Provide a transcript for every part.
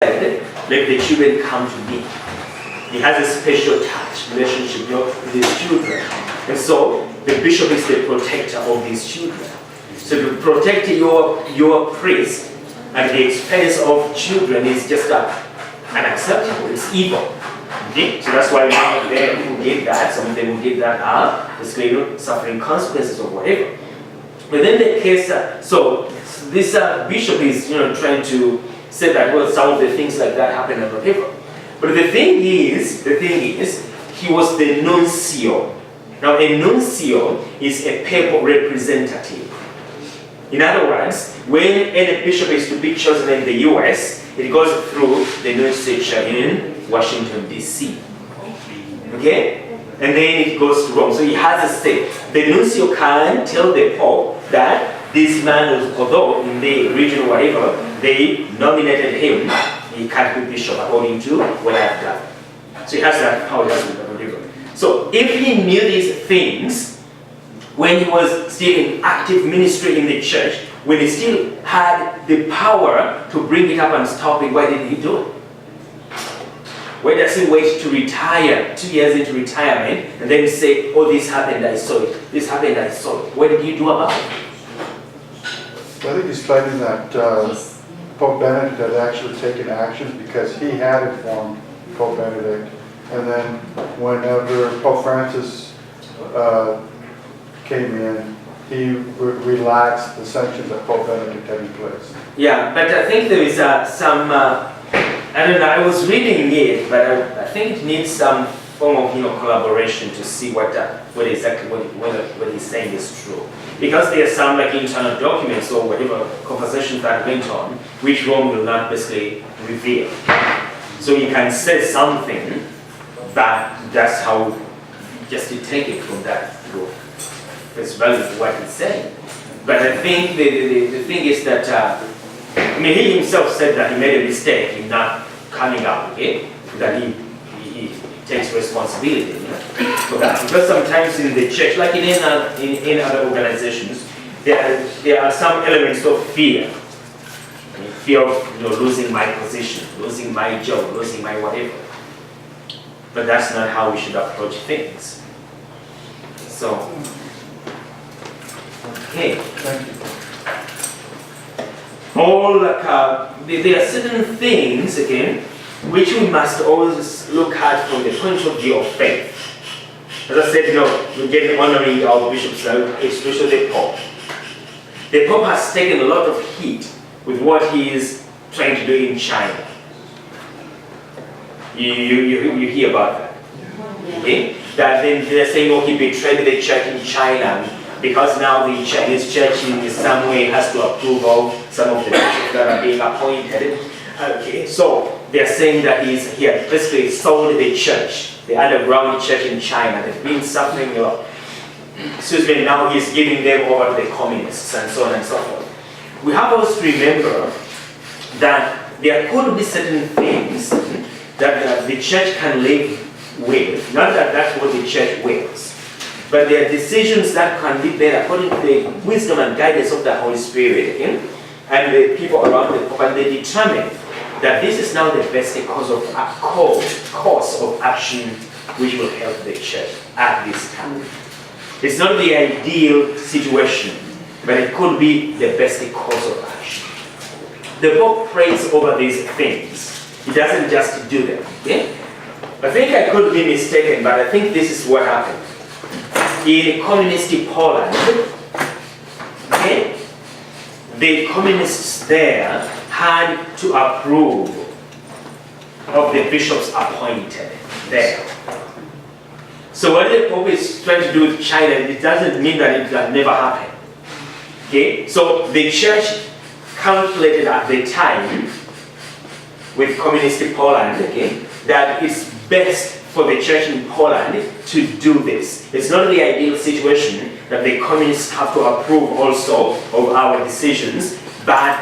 let the children come to me. He has a special touch, relationship with his children. And so the bishop is the protector of these children. So to protect your priest at the expense of children is just unacceptable. It's evil. Okay? So that's why some of them who did that, some of them who did that are basically suffering consequences or whatever. But then the case, so this bishop is trying to say that well, some of the things like that happen on the paper. But the thing is, he was the nuncio. Now a nuncio is a papal representative. In other words, when any bishop is to be chosen in the US, it goes through the nunciature in Washington, D.C. Okay? And then it goes to Rome. So he has a say. The nuncio can tell the Pope that this man, although in the region or whatever, they nominated him, he can't be bishop according to what I've done. So he has that power, whatever. So if he knew these things, when he was still in active ministry in the church, when he still had the power to bring it up and stop it, why did he do it? Why does he wait to retire, 2 years into retirement, and then say, oh, this happened, I saw it. This happened, I saw it. What did he do about it? I think he's claiming that Pope Benedict had actually taken actions because he had informed Pope Benedict. And then whenever Pope Francis came in, he relaxed the sanctions that Pope Benedict had in place. Yeah, but I think there is some, I don't know, I was reading it, but I think it needs some form of collaboration to see what exactly what he's saying is true. Because there are some like internal documents or whatever conversations that went on, which Rome will not basically reveal. So you can say something, but that's how just to take it from that group. It's valid for what he's saying. But I think the thing is that, he himself said that he made a mistake in not coming out, okay? That he takes responsibility for that. Because sometimes in the church, like in other organizations, there are some elements of fear. Fear of losing my position, losing my job, losing my whatever. But that's not how we should approach things. So, okay. Thank you. There are certain things, again, which we must always look at from the point of view of faith. As I said, we're getting honoring our bishops, especially the Pope. The Pope has taken a lot of heat with what he is trying to do in China. You hear about that. Okay? That then they're saying, oh, he betrayed the church in China because now the Chinese church in some way has to approve of some of the bishops that are being appointed. Okay, so they're saying that he had basically sold the church, the underground church in China. They've been suffering a lot. Now he's giving them over to the communists and so on and so forth. We have also to remember that there could be certain things that the church can live with. Not that that's what the church wills, but there are decisions that can be made according to the wisdom and guidance of the Holy Spirit, and the people around the Pope, and they determine that this is now the best course of action which will help the church at this time. It's not the ideal situation, but it could be the best course of action. The Pope prays over these things. He doesn't just do them. Okay? I think I could be mistaken, but I think this is what happened. In communist Poland, okay, the communists there had to approve of the bishops appointed there. So what the Pope is trying to do with China, it doesn't mean that it can never happen. Okay? So the church calculated at the time with communist Poland, okay, that it's best for the church in Poland to do this. It's not the ideal situation that the communists have to approve also of our decisions, but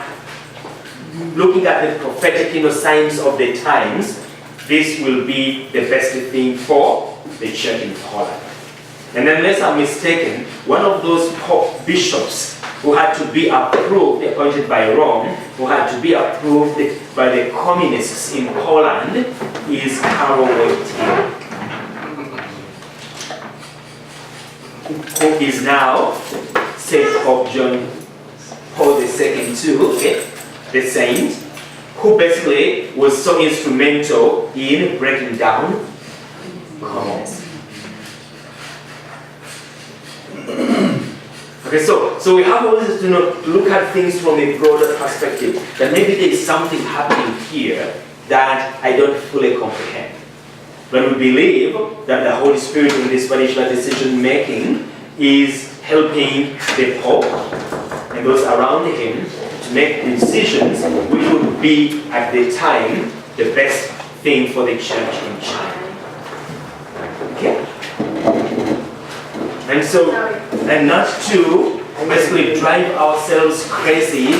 looking at the prophetic signs of the times, this will be the best thing for the church in Poland. And unless I'm mistaken, one of those bishops who had to be approved, appointed by Rome, who had to be approved by the communists in Poland is Karol Wojtyła, who is now Saint Pope John Paul II too, okay? The saint, who basically was so instrumental in breaking down communism. Okay, so we have always to look at things from a broader perspective. That maybe there is something happening here that I don't fully comprehend. But we believe that the Holy Spirit in this particular decision making is helping the Pope and those around him to make decisions which would be at the time the best thing for the church in China. Okay? And so, and not to basically drive ourselves crazy,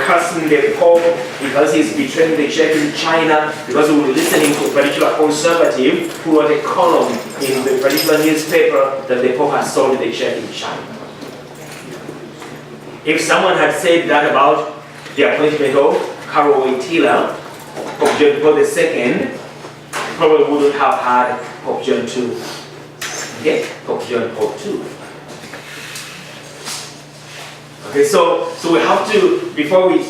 cursing the Pope because he's betraying the church in China, because we were listening to a particular conservative who wrote a column in the particular newspaper that the Pope has sold the church in China. If someone had said that about the appointment of Karol Wojtyła, Pope John Paul II, probably wouldn't have had Pope John II. Okay, Pope John Paul II. Okay, so we have to, before we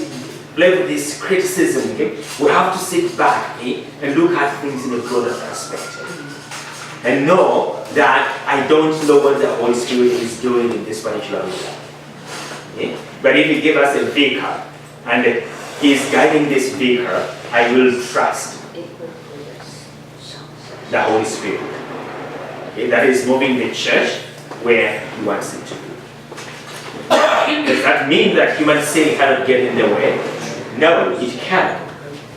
level this criticism, okay, we have to sit back, okay, and look at things in a broader perspective. And know that I don't know what the Holy Spirit is doing in this particular area. Okay? But if He give us a vicar, and He is guiding this vicar, I will trust the Holy Spirit. Okay, that is moving the church where He wants it to be. Does that mean that human sin cannot get in the way? No, it can.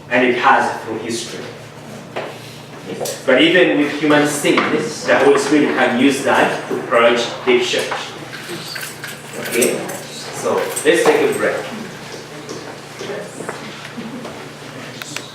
And it has through history. Okay. But even with human sin, the Holy Spirit can use that to purge the church. Okay? So let's take a break.